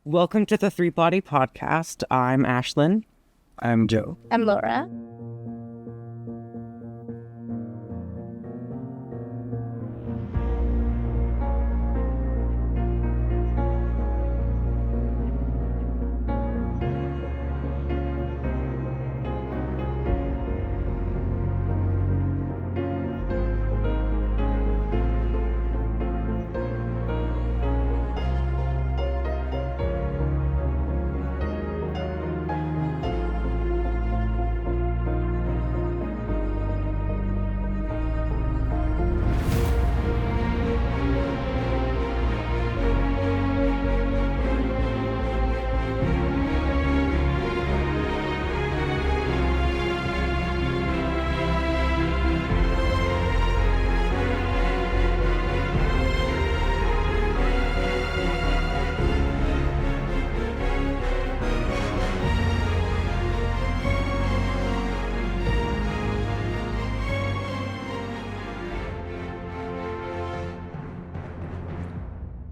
Welcome to the Three Body Podcast. I'm Ashlyn. I'm Joe. I'm Laura.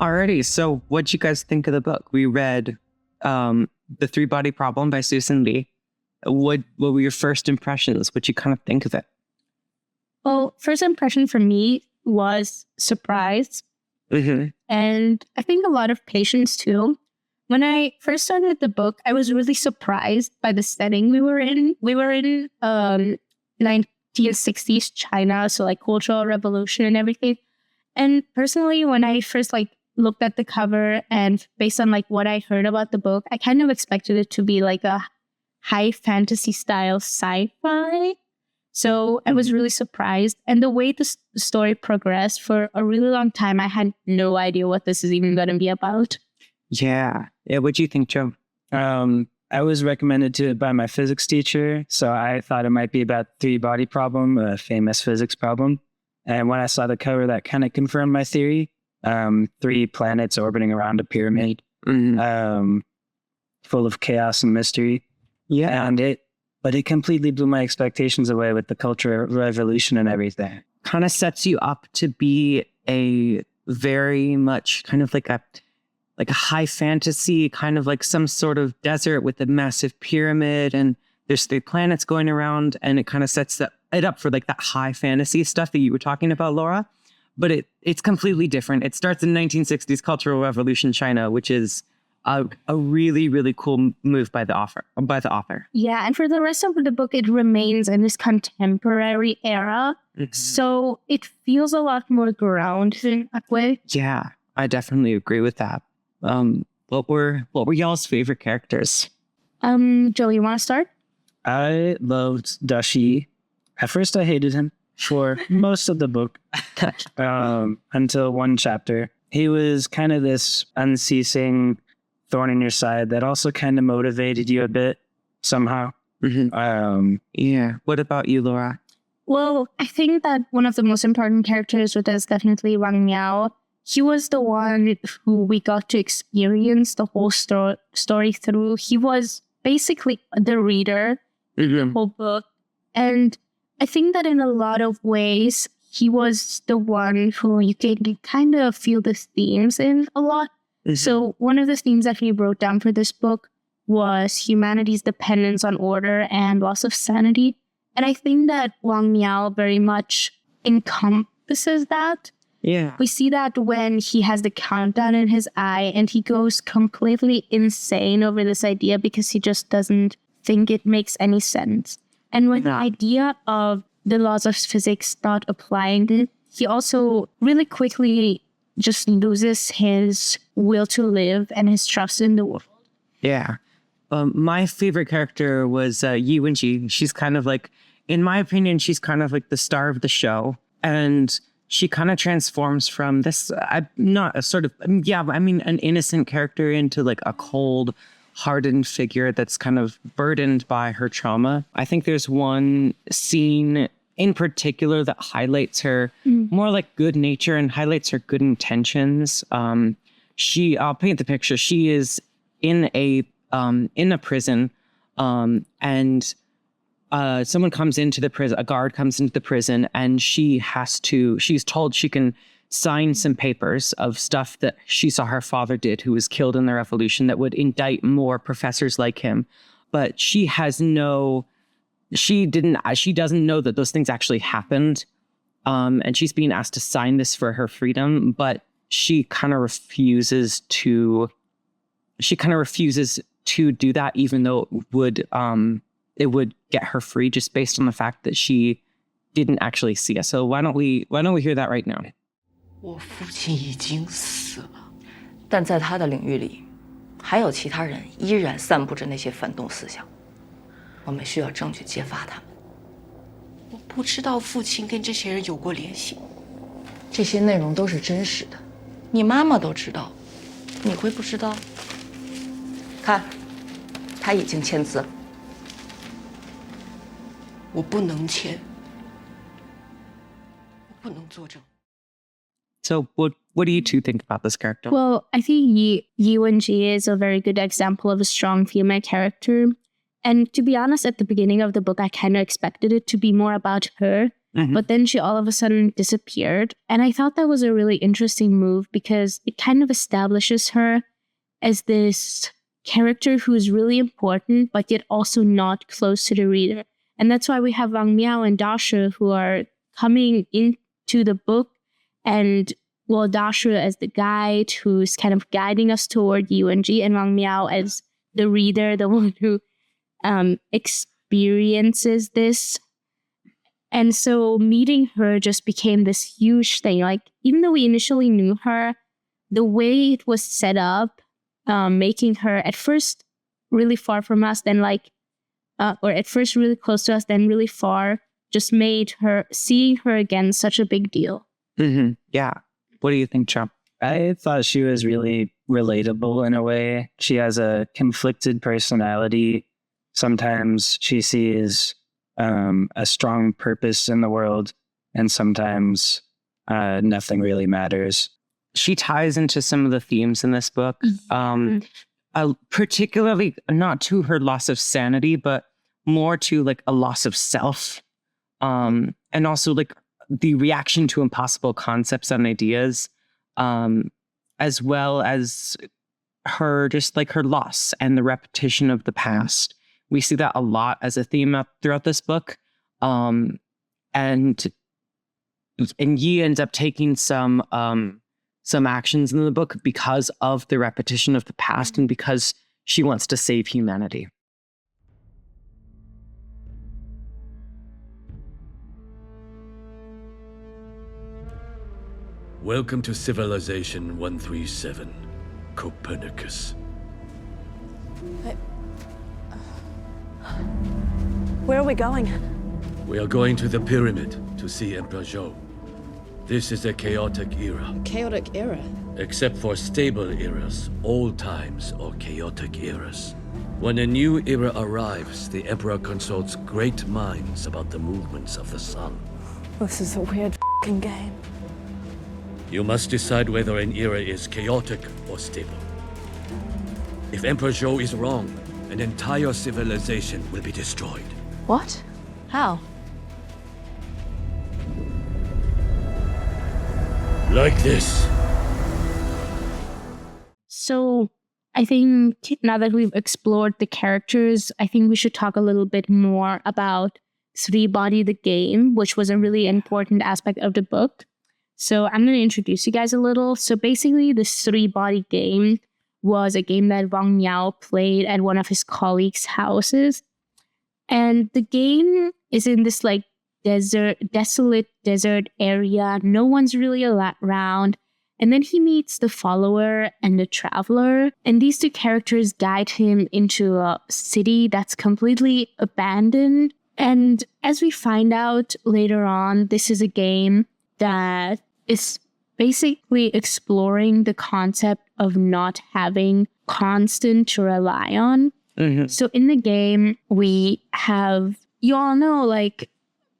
Alrighty, so what'd you guys think of the book? We read The Three Body Problem by Susan Lee. What were your first impressions? What'd you kind of think of it? Well, first impression for me was surprise. Mm-hmm. And I think a lot of patience too. When I first started the book, I was really surprised by the setting we were in. We were in 1960s China, so like Cultural Revolution and everything. And personally, when I first looked at the cover and based on what I heard about the book, I kind of expected it to be like a high fantasy style sci-fi. So I was really surprised. And the way the story progressed for a really long time, I had no idea what this is even going to be about. Yeah. What'd you think, Joe? I was recommended to it by my physics teacher, so I thought it might be about three body problem, a famous physics problem. And when I saw the cover, that kind of confirmed my theory. 3 planets orbiting around a pyramid, full of chaos and mystery. Yeah. But it completely blew my expectations away with the Cultural Revolution and everything. Kind of sets you up to be a very much kind of like a high fantasy, kind of like some sort of desert with a massive pyramid, and there's 3 planets going around, and it kind of sets it up for like that high fantasy stuff that you were talking about, Laura. But it's completely different. It starts in 1960s Cultural Revolution China, which is a really, really cool move by the author. Yeah, and for the rest of the book, it remains in this contemporary era. Mm-hmm. So it feels a lot more grounded in a way. Yeah, I definitely agree with that. What were y'all's favorite characters? Joe, you want to start? I loved Dashi. At first, I hated him for most of the book until one chapter. He was kind of this unceasing thorn in your side that also kind of motivated you a bit somehow. Mm-hmm. Yeah. What about you, Laura? Well, I think that one of the most important characters was definitely Wang Miao. He was the one who we got to experience the whole story through. He was basically the reader the whole book. And I think that in a lot of ways, he was the one who you can kind of feel the themes in a lot. Mm-hmm. So one of the themes that he wrote down for this book was humanity's dependence on order and loss of sanity. And I think that Wang Miao very much encompasses that. Yeah. We see that when he has the countdown in his eye and he goes completely insane over this idea because he just doesn't think it makes any sense. And when the idea of the laws of physics not applying, he also really quickly just loses his will to live and his trust in the world. Yeah. My favorite character was Yi Wenji. She's kind of like, in my opinion, she's kind of like the star of the show. And she kind of transforms from this, an innocent character into like a cold, hardened figure that's kind of burdened by her trauma. I think there's one scene in particular that highlights her more like good nature and highlights her good intentions. I'll paint the picture. She is in a prison, and someone comes into the prison, a guard comes into the prison, and she's told she can sign some papers of stuff that she saw her father did, who was killed in the revolution, that would indict more professors like him. But she doesn't know that those things actually happened. And she's being asked to sign this for her freedom, but she kind of refuses to do that, even though it would get her free, just based on the fact that she didn't actually see us. So why don't we hear that right now? 我父亲已经死了，但在他的领域里，还有其他人依然散布着那些反动思想。我们需要证据揭发他们。我不知道父亲跟这些人有过联系。这些内容都是真实的，你妈妈都知道，你会不知道？看，他已经签字了。我不能签，我不能作证。 So what do you two think about this character? Well, I think Yuan Ji is a very good example of a strong female character. And to be honest, at the beginning of the book, I kind of expected it to be more about her. Mhm. But then she all of a sudden disappeared. And I thought that was a really interesting move because it kind of establishes her as this character who is really important, but yet also not close to the reader. And that's why we have Wang Miao and Dasha who are coming into the book. And well, Dasha as the guide who's kind of guiding us toward Yuan Ji, and Wang Miao as the reader, the one who experiences this. And so meeting her just became this huge thing. Like, even though we initially knew her, the way it was set up, making her at first really far from us, then or at first really close to us, then really far, just made seeing her again such a big deal. Mm-hmm. Yeah. What do you think, Chum? I thought she was really relatable in a way. She has a conflicted personality. Sometimes she sees a strong purpose in the world, and sometimes nothing really matters. She ties into some of the themes in this book, particularly not to her loss of sanity, but more to like a loss of self, and also like the reaction to impossible concepts and ideas, as well as her just like her loss and the repetition of the past. We see that a lot as a theme throughout this book, and Yi ends up taking some actions in the book because of the repetition of the past and because she wants to save humanity. Welcome to Civilization 137, Copernicus. Where are we going? We are going to the pyramid to see Emperor Zhou. This is a chaotic era. Chaotic era. Except for stable eras, old times or chaotic eras. When a new era arrives, the Emperor consults great minds about the movements of the sun. This is a weird f***ing game. You must decide whether an era is chaotic or stable. If Emperor Zhou is wrong, an entire civilization will be destroyed. What? How? Like this. So I think now that we've explored the characters, I think we should talk a little bit more about Three Body the game, which was a really important aspect of the book. So I'm going to introduce you guys a little. So basically, this Three Body game was a game that Wang Miao played at one of his colleagues' houses. And the game is in this like desolate desert area. No one's really around. And then he meets the follower and the traveler. And these two characters guide him into a city that's completely abandoned. And as we find out later on, this is a game that is basically exploring the concept of not having constant to rely on. Mm-hmm. So in the game, we have, you all know, like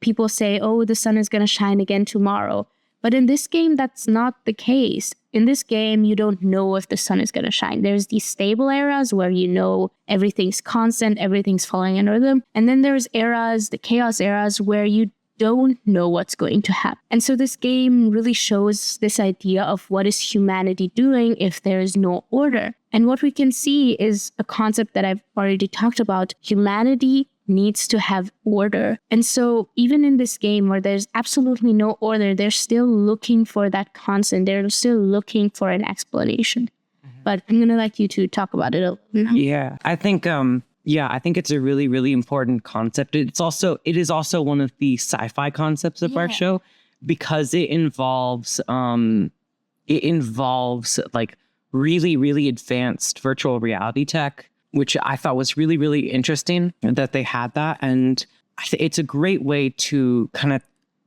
people say, oh, the sun is going to shine again tomorrow. But in this game, that's not the case. In this game, you don't know if the sun is going to shine. There's these stable eras where you know everything's constant, everything's following a rhythm. And then there's eras, the chaos eras, where you don't know what's going to happen. And so this game really shows this idea of what is humanity doing if there is no order. And what we can see is a concept that I've already talked about. Humanity needs to have order. And so even in this game where there's absolutely no order, they're still looking for that constant. They're still looking for an explanation. But I'm going to like you to talk about it a little. Yeah, I think it's a really, really important concept. It is also one of the sci-fi concepts of our show, because it involves like really, really advanced virtual reality tech, which I thought was really, really interesting that they had that. And it's a great way to kind of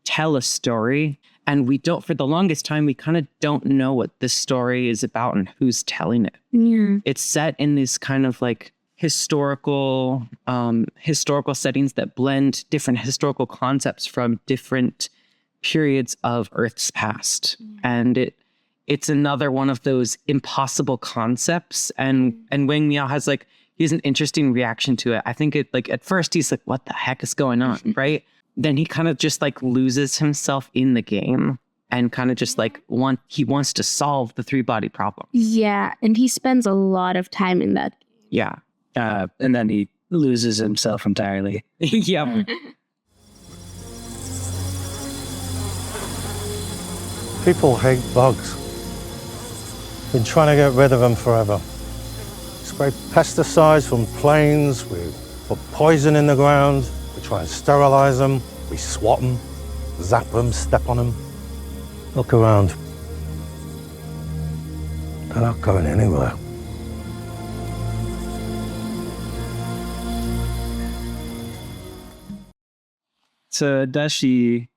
tell a story. And for the longest time, we kind of don't know what this story is about and who's telling it. Yeah. It's set in this kind of like historical settings that blend different historical concepts from different periods of Earth's past. And it's another one of those impossible concepts. And Wang Miao has he has an interesting reaction to it. I think at first he's like, what the heck is going on? Right? Then he kind of just loses himself in the game and kind of just he wants to solve the three-body problem. Yeah. And he spends a lot of time in that. Yeah. And then he loses himself entirely. Yeah. People hate bugs. Been trying to get rid of them forever. Spray pesticides from planes, we put poison in the ground, we try and sterilize them, we swat them, zap them, step on them. Look around. They're not going anywhere. So Dashi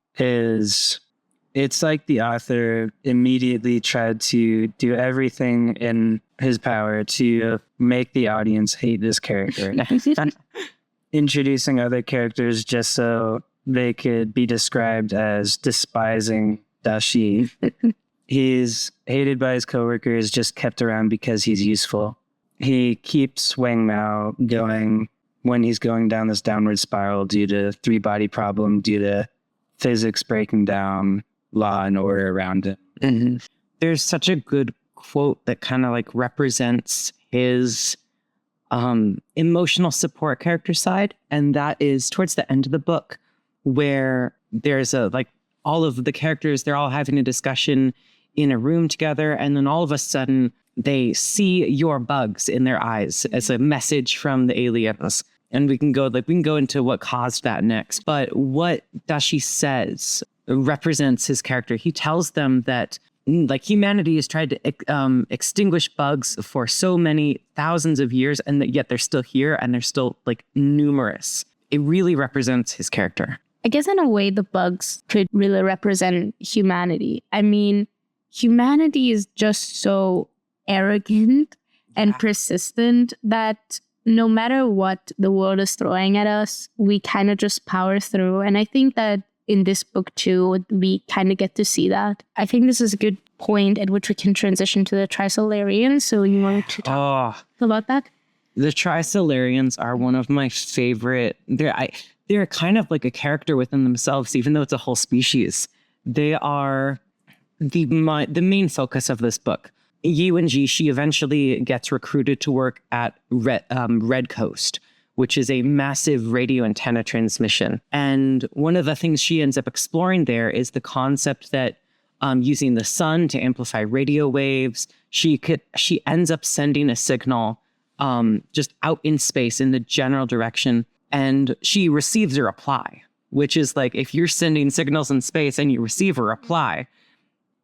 it's like the author immediately tried to do everything in his power to make the audience hate this character. Introducing other characters just so they could be described as despising Dashi. He's hated by his coworkers, just kept around because he's useful. He keeps Wang Miao going when he's going down this downward spiral due to three-body problem, due to physics breaking down, law and order around him. Mm-hmm. There's such a good quote that kind of represents his emotional support character side, and that is towards the end of the book, where there's all of the characters, they're all having a discussion in a room together, and then all of a sudden they see your bugs in their eyes as a message from the aliens. And we can go into what caused that next. But what Dashi says represents his character. He tells them that humanity has tried to extinguish bugs for so many thousands of years, and that yet they're still here and they're still numerous. It really represents his character. I guess in a way, the bugs could really represent humanity. I mean, humanity is just so arrogant and persistent that no matter what the world is throwing at us, we kind of just power through. And I think that in this book too, we kind of get to see that. I think this is a good point at which we can transition to the Trisolarians. So you want to talk about that? The Trisolarians are one of my favorite. They're kind of like a character within themselves, even though it's a whole species. They are the main focus of this book. Yi Wenji, she eventually gets recruited to work at Red Coast, which is a massive radio antenna transmission. And one of the things she ends up exploring there is the concept that using the sun to amplify radio waves, she ends up sending a signal just out in space in the general direction, and she receives a reply, which is if you're sending signals in space and you receive a reply,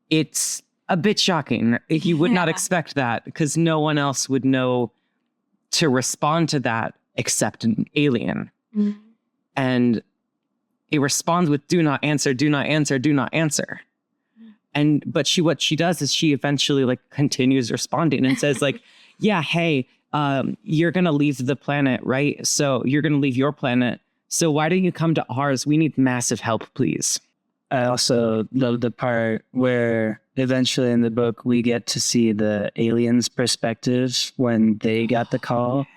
it's a bit shocking. You would not expect that, because no one else would know to respond to that except an alien. Mm-hmm. And it responds with "do not answer, do not answer, do not answer." But what she does is she eventually continues responding and says yeah, hey, you're gonna leave the planet, right? So you're gonna leave your planet. So why don't you come to ours? We need massive help, please. I also love the part where eventually in the book we get to see the aliens' perspective when they got the call,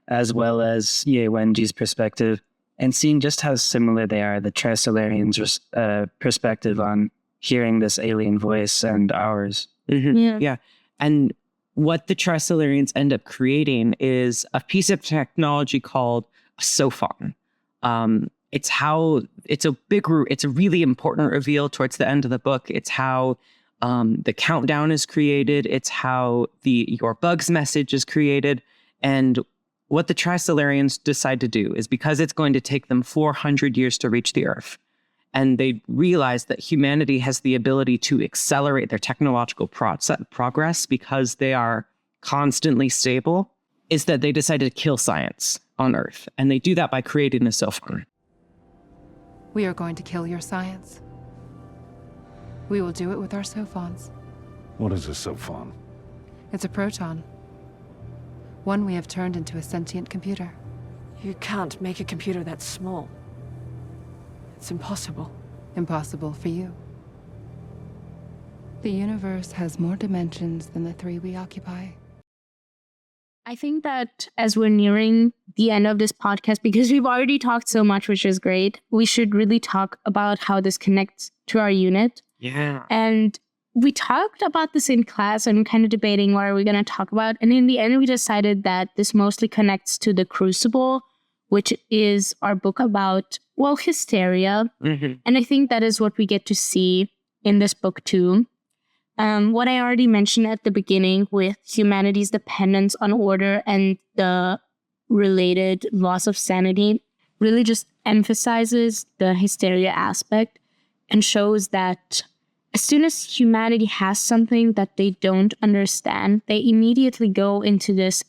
as well as Ye Wenji's perspective. and seeing just how similar they are, the Trisolarians' perspective on hearing this alien voice and ours. Yeah. And what the Trisolarians end up creating is a piece of technology called a sophon. It's a really important reveal towards the end of the book. It's how the countdown is created. It's how your bugs message is created. And what the Trisolarians decide to do is, because it's going to take them 400 years to reach the Earth, and they realize that humanity has the ability to accelerate their technological progress because they are constantly stable, is that they decided to kill science on Earth. And they do that by creating a sophon. We are going to kill your science. We will do it with our sophons. What is a sophon? It's a proton. One we have turned into a sentient computer. You can't make a computer that small. It's impossible. Impossible for you. The universe has more dimensions than the 3 we occupy. I think that as we're nearing the end of this podcast, because we've already talked so much, which is great, we should really talk about how this connects to our unit. Yeah. And we talked about this in class and kind of debating what are we going to talk about. And in the end, we decided that this mostly connects to The Crucible, which is our book about, well, hysteria. And I think that is what we get to see in this book too. What I already mentioned at the beginning with humanity's dependence on order and the related loss of sanity really just emphasizes the hysteria aspect and shows that as soon as humanity has something that they don't understand, they immediately go into this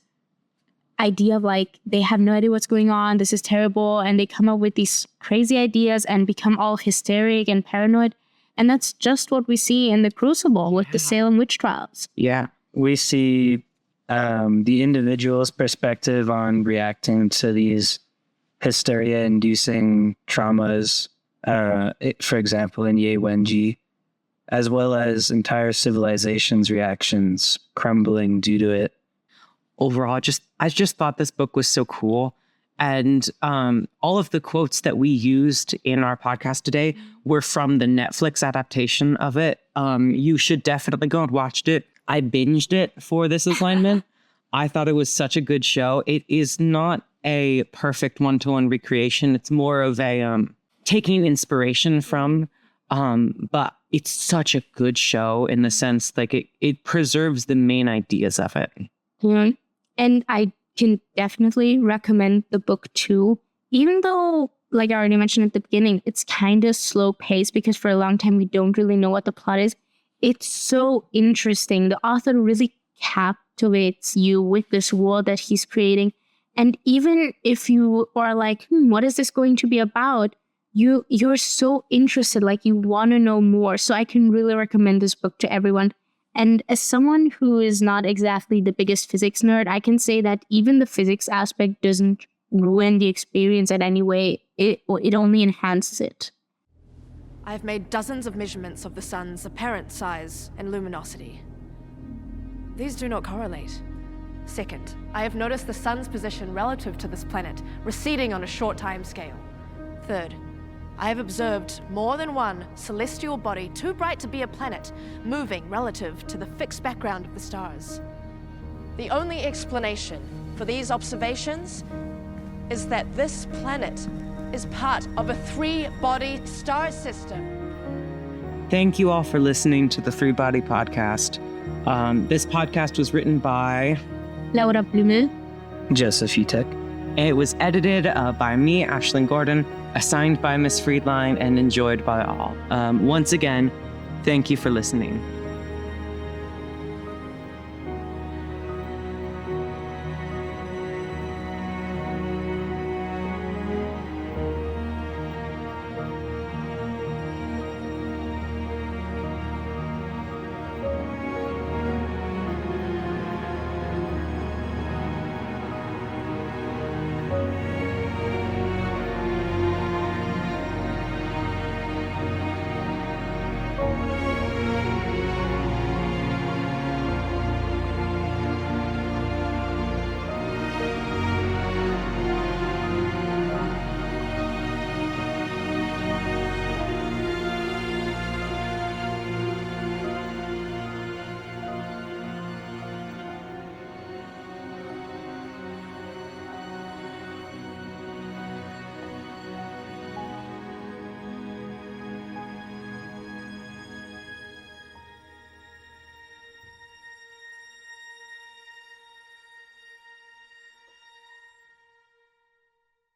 idea of like, they have no idea what's going on, this is terrible, and they come up with these crazy ideas and become all hysteric and paranoid. And that's just what we see in The Crucible with the Salem witch trials. Yeah. We see the individual's perspective on reacting to these hysteria-inducing traumas, for example, in Ye Wenji, as well as entire civilizations' reactions crumbling due to it. Overall, I just thought this book was so cool. And all of the quotes that we used in our podcast today were from the Netflix adaptation of it. You should definitely go and watch it. I binged it for this assignment. I thought it was such a good show. It is not a perfect one-to-one recreation. It's more of a taking inspiration from, but it's such a good show in the sense like it preserves the main ideas of it. And I can definitely recommend the book too, even though, like I already mentioned at the beginning, it's kind of slow paced because for a long time we don't really know what the plot is. It's so interesting. The author really captivates you with this world that he's creating. And even if you are like, what is this going to be about? You're so interested, like you want to know more. So I can really recommend this book to everyone. And as someone who is not exactly the biggest physics nerd, I can say that even the physics aspect doesn't ruin the experience in any way. It only enhances it. I have made dozens of measurements of the sun's apparent size and luminosity. These do not correlate. Second, I have noticed the sun's position relative to this planet receding on a short time scale. Third, I have observed more than one celestial body too bright to be a planet moving relative to the fixed background of the stars. The only explanation for these observations is that this planet is part of a 3-body star system. Thank you all for listening to the 3-Body Podcast. This podcast was written by Laura Plumel, Joseph Utek. It was edited by me, Ashlyn Gordon, assigned by Miss Friedline, and enjoyed by all. Once again, thank you for listening.